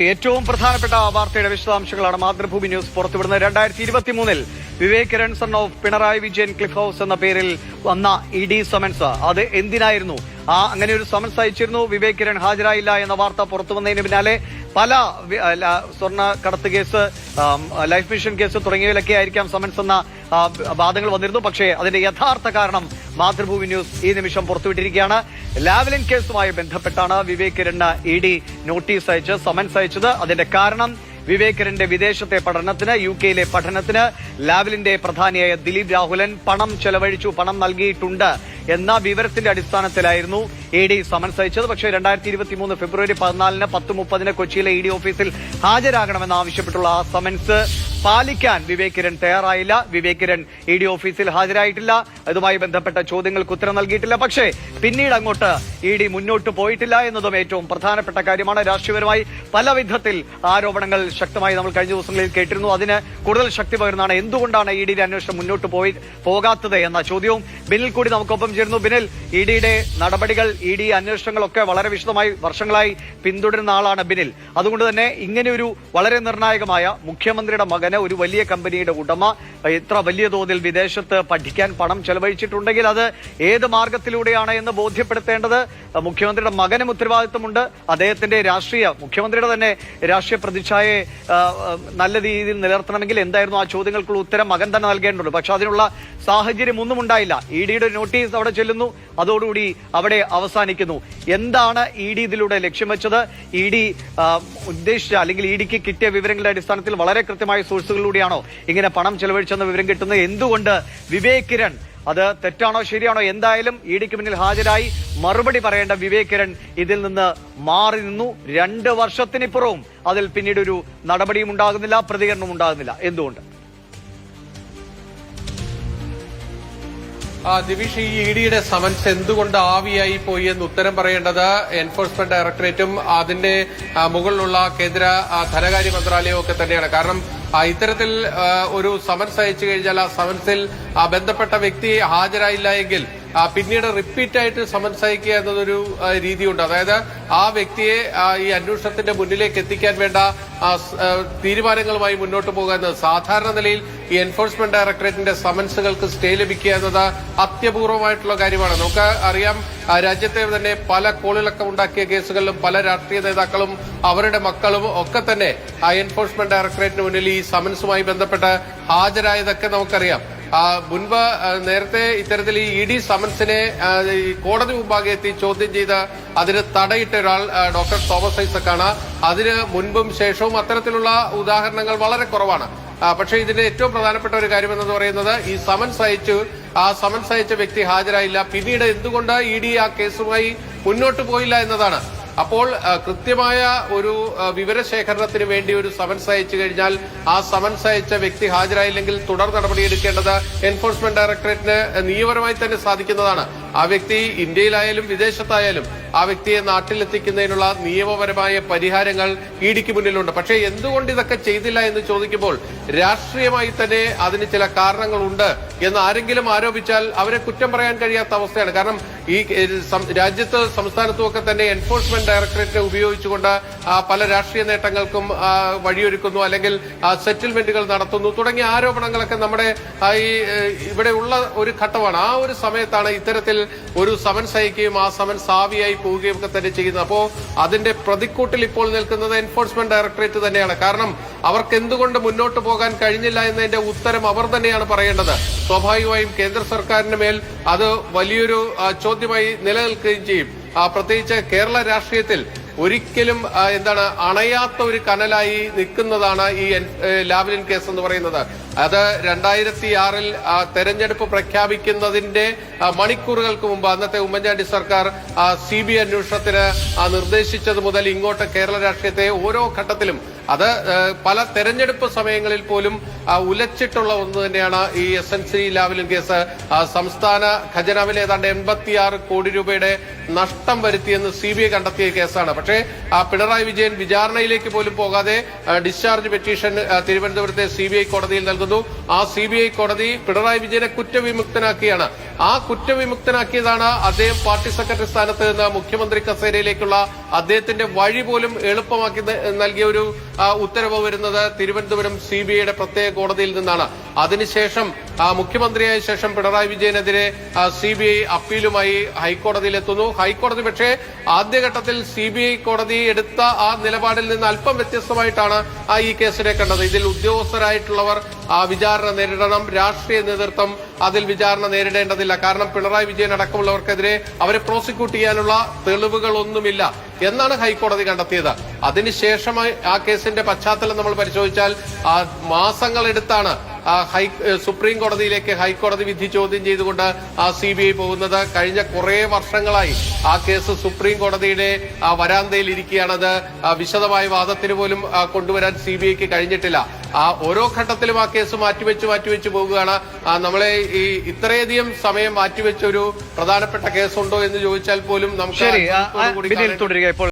ഏറ്റവും പ്രധാനപ്പെട്ട വാർത്തയുടെ വിശദാംശങ്ങളാണ് മാതൃഭൂമി ന്യൂസ് പുറത്തുവിടുന്നത്. 2023 Vivek Kiran son of Pinarayi Vijayan Cliff House എന്ന പേരിൽ വന്ന ഇഡി സമൻസ് അത് എന്തിനായിരുന്നു? അങ്ങനെ ഒരു സമൻസ് അയച്ചിരുന്നു. വിവേക് കിരൺ ഹാജരായില്ല എന്ന വാർത്ത പുറത്തു വന്നതിന് പിന്നാലെ പല സ്വർണ്ണ കടത്ത് കേസ്, ലൈഫ് മിഷൻ കേസ് തുടങ്ങിയവയിലൊക്കെ ആയിരിക്കാം സമൻസ് എന്ന വാദങ്ങൾ വന്നിരുന്നു. പക്ഷേ അതിന്റെ യഥാർത്ഥ കാരണം മാതൃഭൂമി ന്യൂസ് ഈ നിമിഷം പുറത്തുവിട്ടിരിക്കുകയാണ്. ലാവ്ലിൻ കേസുമായി ബന്ധപ്പെട്ടാണ് വിവേക് കിരണിന് ഇഡി നോട്ടീസ് അയച്ച് സമൻസ് അയച്ചത്. അതിന്റെ കാരണം വിവേക് കിരണിന്റെ വിദേശത്തെ പഠനത്തിന്, UK-യിലെ പഠനത്തിന് ലാവ്ലിന്റെ പ്രധാനിയായ ദിലീപ് രാഹുലൻ പണം ചെലവഴിച്ചു, പണം നൽകിയിട്ടുണ്ട് എന്ന വിവരത്തിന്റെ അടിസ്ഥാനത്തിലായിരുന്നു ഇഡി സമൻസ് അയച്ചത്. പക്ഷേ 2023 ഫെബ്രുവരി 14-ന് 10:30 കൊച്ചിയിലെ ഇഡി ഓഫീസിൽ ഹാജരാകണമെന്ന് ആവശ്യപ്പെട്ടുള്ള ആ സമൻസ് പാലിക്കാൻ വിവേക് കിരൺ തയ്യാറായില്ല. വിവേക് കിരൺ ഇഡി ഓഫീസിൽ ഹാജരായിട്ടില്ല. ഇതുമായി ബന്ധപ്പെട്ട ചോദ്യങ്ങൾക്ക് ഉത്തരം നൽകിയിട്ടില്ല. പക്ഷേ പിന്നീട് അങ്ങോട്ട് ഇഡി മുന്നോട്ട് പോയിട്ടില്ല എന്നതും ഏറ്റവും പ്രധാനപ്പെട്ട കാര്യമാണ്. രാഷ്ട്രീയപരമായി പല വിധത്തിൽ ആരോപണങ്ങൾ ശക്തമായി നമ്മൾ കഴിഞ്ഞ ദിവസങ്ങളിൽ കേട്ടിരുന്നു. അതിന് കൂടുതൽ ശക്തി പകരുന്നതാണ് എന്തുകൊണ്ടാണ് ഇഡിയുടെ അന്വേഷണം മുന്നോട്ട് പോകാത്തത് എന്ന ചോദ്യവും. ബിനിൽ കൂടി നമുക്കൊപ്പം ചേരുന്നു. ബിനിൽ, ഇഡിയുടെ നടപടികൾ, ഇഡി അന്വേഷണങ്ങളൊക്കെ വളരെ വിശദമായി വർഷങ്ങളായി പിന്തുടരുന്ന ആളാണ് ബിനിൽ. അതുകൊണ്ട് തന്നെ ഇങ്ങനെയൊരു വളരെ നിർണായകമായ മുഖ്യമന്ത്രിയുടെ മകന്, ഒരു വലിയ കമ്പനിയുടെ ഉടമ, ഇത്ര വലിയ തോതിൽ വിദേശത്ത് പഠിക്കാൻ പണം ചെലവഴിച്ചിട്ടുണ്ടെങ്കിൽ അത് ഏത് മാർഗത്തിലൂടെയാണ് എന്ന് ബോധ്യപ്പെടുത്തേണ്ടത് മുഖ്യമന്ത്രിയുടെ മകനും ഉത്തരവാദിത്വമുണ്ട്. അദ്ദേഹത്തിന്റെ മുഖ്യമന്ത്രിയുടെ തന്നെ രാഷ്ട്രീയ പ്രതിച്ഛായയെ നല്ല രീതിയിൽ നിലനിർത്തണമെങ്കിൽ എന്തായിരുന്നു ആ ചോദ്യങ്ങൾക്കുള്ള ഉത്തരം മകൻ തന്നെ നൽകേണ്ടതുണ്ട്. പക്ഷെ അതിനുള്ള സാഹചര്യം ഒന്നും ഉണ്ടായില്ല. ഇഡിയുടെ നോട്ടീസ് അവിടെ ചെല്ലുന്നു, അതോടുകൂടി അവിടെ അവസാനിക്കുന്നു. എന്താണ് ഇഡി ഇതിലൂടെ ലക്ഷ്യം വെച്ചത്? ഇഡി ഉദ്ദേശിച്ച അല്ലെങ്കിൽ ഇഡിക്ക് കിട്ടിയ വിവരങ്ങളുടെ അടിസ്ഥാനത്തിൽ വളരെ കൃത്യമായ സോഴ്സുകളിലൂടെയാണോ ഇങ്ങനെ പണം ചെലവഴിച്ചെന്ന വിവരം കിട്ടുന്നത്? എന്തുകൊണ്ട് വിവേക് കിരൺ, അത് തെറ്റാണോ ശരിയാണോ? എന്തായാലും ഇഡിക്ക് മുന്നിൽ ഹാജരായി മറുപടി പറയേണ്ട വിവേക് കിരൺ ഇതിൽ നിന്ന് മാറി നിന്നു. 2 വർഷത്തിനിപ്പുറവും അതിൽ പിന്നീട് ഒരു നടപടിയും ഉണ്ടാകുന്നില്ല, പ്രതികരണവും ഉണ്ടാകുന്നില്ല. എന്തുകൊണ്ട്? ദിവിഷ്, ഈ ഇഡിയുടെ സമൻസ് എന്തുകൊണ്ട് ആവിയായി പോയി എന്ന് ഉത്തരം പറയേണ്ടത് എൻഫോഴ്സ്മെന്റ് ഡയറക്ടറേറ്റും അതിന്റെ മുകളിലുള്ള കേന്ദ്ര ധനകാര്യ മന്ത്രാലയവും ഒക്കെ തന്നെയാണ്. കാരണം ഇത്തരത്തിൽ ഒരു സമൻസ് അയച്ചു കഴിഞ്ഞാൽ ആ സമൻസിൽ ബന്ധപ്പെട്ട വ്യക്തി ഹാജരായില്ല എങ്കിൽ പിന്നീട് റിപ്പീറ്റായിട്ട് സമൻസ് അയക്കുക എന്നതൊരു രീതിയുണ്ട്. അതായത് ആ വ്യക്തിയെ ഈ അന്വേഷണത്തിന്റെ മുന്നിലേക്ക് എത്തിക്കാൻ വേണ്ട തീരുമാനങ്ങളുമായി മുന്നോട്ട് പോകുക എന്നത് സാധാരണ നിലയിൽ ഈ എൻഫോഴ്സ്മെന്റ് ഡയറക്ടറേറ്റിന്റെ സമൻസുകൾക്ക് സ്റ്റേ ലഭിക്കുക എന്നത് അത്യപൂർവമായിട്ടുള്ള കാര്യമാണ്. നമുക്ക് അറിയാം, രാജ്യത്തെ തന്നെ പല കോളിളക്കം ഉണ്ടാക്കിയ കേസുകളിലും പല രാഷ്ട്രീയ നേതാക്കളും അവരുടെ മക്കളും ഒക്കെ തന്നെ എൻഫോഴ്സ്മെന്റ് ഡയറക്ടറേറ്റിന് മുന്നിൽ ഈ സമൻസുമായി ബന്ധപ്പെട്ട് ഹാജരായതൊക്കെ നമുക്കറിയാം. മുൻപ് നേരത്തെ ഇത്തരത്തിൽ ഈ ഇഡി സമൻസിനെ കോടതി മുമ്പാകെ എത്തി ചോദ്യം ചെയ്ത് അതിന് തടയിട്ട ഒരാൾ ഡോക്ടർ തോമസ് ഐസക്കാണ്. അതിന് മുൻപും ശേഷവും അത്തരത്തിലുള്ള ഉദാഹരണങ്ങൾ വളരെ കുറവാണ്. പക്ഷേ ഇതിന്റെ ഏറ്റവും പ്രധാനപ്പെട്ട ഒരു കാര്യം എന്ന് പറയുന്നത് ഈ സമൻസ് അയച്ച വ്യക്തി ഹാജരായില്ല. പിന്നീട് എന്തുകൊണ്ട് ഇഡി ആ കേസുമായി മുന്നോട്ട് പോയില്ല എന്നതാണ്. അപ്പോൾ കൃത്യമായ ഒരു വിവരശേഖരണത്തിന് വേണ്ടി ഒരു സമൻസ് അയച്ചു കഴിഞ്ഞാൽ ആ സമൻസ് അയച്ച വ്യക്തി ഹാജരായില്ലെങ്കിൽ തുടർ നടപടിയെടുക്കേണ്ടത് എൻഫോഴ്സ്മെന്റ് ഡയറക്ടറേറ്റിന് നിയമപരമായി തന്നെ സാധിക്കുന്നതാണ്. ആ വ്യക്തി ഇന്ത്യയിലായാലും വിദേശത്തായാലും ആ വ്യക്തിയെ നാട്ടിലെത്തിക്കുന്നതിനുള്ള നിയമപരമായ പരിഹാരങ്ങൾ ഇഡിക്ക് മുന്നിലുണ്ട്. പക്ഷേ എന്തുകൊണ്ട് ഇതൊക്കെ ചെയ്തില്ല എന്ന് ചോദിക്കുമ്പോൾ രാഷ്ട്രീയമായി തന്നെ അതിന് ചില കാരണങ്ങളുണ്ട് എന്ന് ആരെങ്കിലും ആരോപിച്ചാൽ അവരെ കുറ്റം പറയാൻ കഴിയാത്ത അവസ്ഥയാണ്. കാരണം ഈ രാജ്യത്ത് സംസ്ഥാനത്തുമൊക്കെ തന്നെ എൻഫോഴ്സ്മെന്റ് ഡയറക്ടറേറ്റിനെ ഉപയോഗിച്ചുകൊണ്ട് പല രാഷ്ട്രീയ നേട്ടങ്ങൾക്കും വഴിയൊരുക്കുന്നു, അല്ലെങ്കിൽ സെറ്റിൽമെന്റുകൾ നടത്തുന്നു തുടങ്ങിയ ആരോപണങ്ങളൊക്കെ നമ്മുടെ ഇവിടെ ഉള്ള ഒരു ഘട്ടമാണ്. ആ ഒരു സമയത്താണ് ഇത്തരത്തിൽ ഒരു സമൻസ് അയക്കുകയും ആ സമൻസ് ആവിയായി പോവുകയും ഒക്കെ തന്നെ ചെയ്യുന്നത്. അപ്പോ അതിന്റെ പ്രതിക്കൂട്ടിൽ ഇപ്പോൾ നിൽക്കുന്നത് എൻഫോഴ്സ്മെന്റ് ഡയറക്ടറേറ്റ് തന്നെയാണ്. കാരണം അവർക്ക് എന്തുകൊണ്ട് മുന്നോട്ട് പോകാൻ കഴിഞ്ഞില്ല എന്നതിന്റെ ഉത്തരം അവർ തന്നെയാണ് പറയേണ്ടത്. സ്വാഭാവികമായും കേന്ദ്ര സർക്കാരിന് മേൽ അത് വലിയൊരു ചോദ്യമായി നിലനിൽക്കുകയും ചെയ്യും. പ്രത്യേകിച്ച് കേരള രാഷ്ട്രീയത്തിൽ ഒരിക്കലും അണയാത്ത ഒരു കനലായി നിൽക്കുന്നതാണ് ഈ ലാവ്ലിൻ കേസ് എന്ന് പറയുന്നത്. അത് 2006 തെരഞ്ഞെടുപ്പ് പ്രഖ്യാപിക്കുന്നതിന്റെ മണിക്കൂറുകൾക്ക് മുമ്പ് അന്നത്തെ ഉമ്മൻചാണ്ടി സർക്കാർ CBI അന്വേഷണത്തിന് നിർദ്ദേശിച്ചത് മുതൽ ഇങ്ങോട്ട് കേരള രാഷ്ട്രീയത്തെ ഓരോ ഘട്ടത്തിലും അത് പല തെരഞ്ഞെടുപ്പ് സമയങ്ങളിൽ പോലും ഉലച്ചിട്ടുള്ള ഒന്ന് തന്നെയാണ് ഈ SNC ലാവ്ലിൻ കേസ്. സംസ്ഥാന ഖജനാവിൽ ഏതാണ്ട് 86 കോടി രൂപയുടെ നഷ്ടം വരുത്തിയെന്ന് CBI കണ്ടെത്തിയ കേസാണ്. പക്ഷേ പിണറായി വിജയൻ വിചാരണയിലേക്ക് പോലും പോകാതെ ഡിസ്ചാർജ് പെറ്റീഷൻ തിരുവനന്തപുരത്തെ CBI കോടതിയിൽ നൽകുന്നു. എത്തുന്നു. ആ CBI കോടതി പിണറായി വിജയനെ കുറ്റവിമുക്തനാക്കിയാണ്. ആ കുറ്റവിമുക്തനാക്കിയതാണ് അദ്ദേഹം പാർട്ടി സെക്രട്ടറി സ്ഥാനത്ത് നിന്ന് മുഖ്യമന്ത്രി കസേരയിലേക്കുള്ള അദ്ദേഹത്തിന്റെ വഴി പോലും എളുപ്പമാക്കി നൽകിയ ഒരു ഉത്തരവ് വരുന്നത് തിരുവനന്തപുരം CBIയുടെ പ്രത്യേക കോടതിയിൽ നിന്നാണ്. അതിനുശേഷം മുഖ്യമന്ത്രിയായ ശേഷം പിണറായി വിജയനെതിരെ CBI അപ്പീലുമായി ഹൈക്കോടതിയിലെത്തുന്നു. ഹൈക്കോടതി പക്ഷേ ആദ്യഘട്ടത്തിൽ CBI കോടതി എടുത്ത ആ നിലപാടിൽ നിന്ന് അല്പം വ്യത്യസ്തമായിട്ടാണ് ഈ കേസിനെ കണ്ടത്. ഇതിൽ ഉദ്യോഗസ്ഥരായിട്ടുള്ളവർ വിചാരണ നേരിടണം, രാഷ്ട്രീയ നേതൃത്വം അതിൽ വിചാരണ നേരിടേണ്ടതില്ല. കാരണം പിണറായി വിജയൻ അടക്കമുള്ളവർക്കെതിരെ അവരെ പ്രോസിക്യൂട്ട് ചെയ്യാനുള്ള തെളിവുകളൊന്നുമില്ല എന്നാണ് ഹൈക്കോടതി കണ്ടെത്തിയത്. അതിനുശേഷമായി ആ കേസിന്റെ പശ്ചാത്തലം നമ്മൾ പരിശോധിച്ചാൽ മാസങ്ങളെടുത്താണ് സുപ്രീം കോടതിയിലേക്ക് ഹൈക്കോടതി വിധി ചോദ്യം ചെയ്തുകൊണ്ട് CBI പോകുന്നത്. കഴിഞ്ഞ കുറെ വർഷങ്ങളായി ആ കേസ് സുപ്രീം കോടതിയുടെ വരാന്തയിൽ ഇരിക്കുകയാണത്. വിശദമായ വാദത്തിന് പോലും കൊണ്ടുവരാൻ CBIക്ക് കഴിഞ്ഞിട്ടില്ല. ഓരോ ഘട്ടത്തിലും ആ കേസ് മാറ്റിവെച്ച് പോകുകയാണ്. നമ്മളെ ഈ ഇത്രയധികം സമയം മാറ്റിവെച്ച ഒരു പ്രധാനപ്പെട്ട കേസുണ്ടോ എന്ന് ചോദിച്ചാൽ പോലും നമുക്ക് തുടരുക ഇപ്പോൾ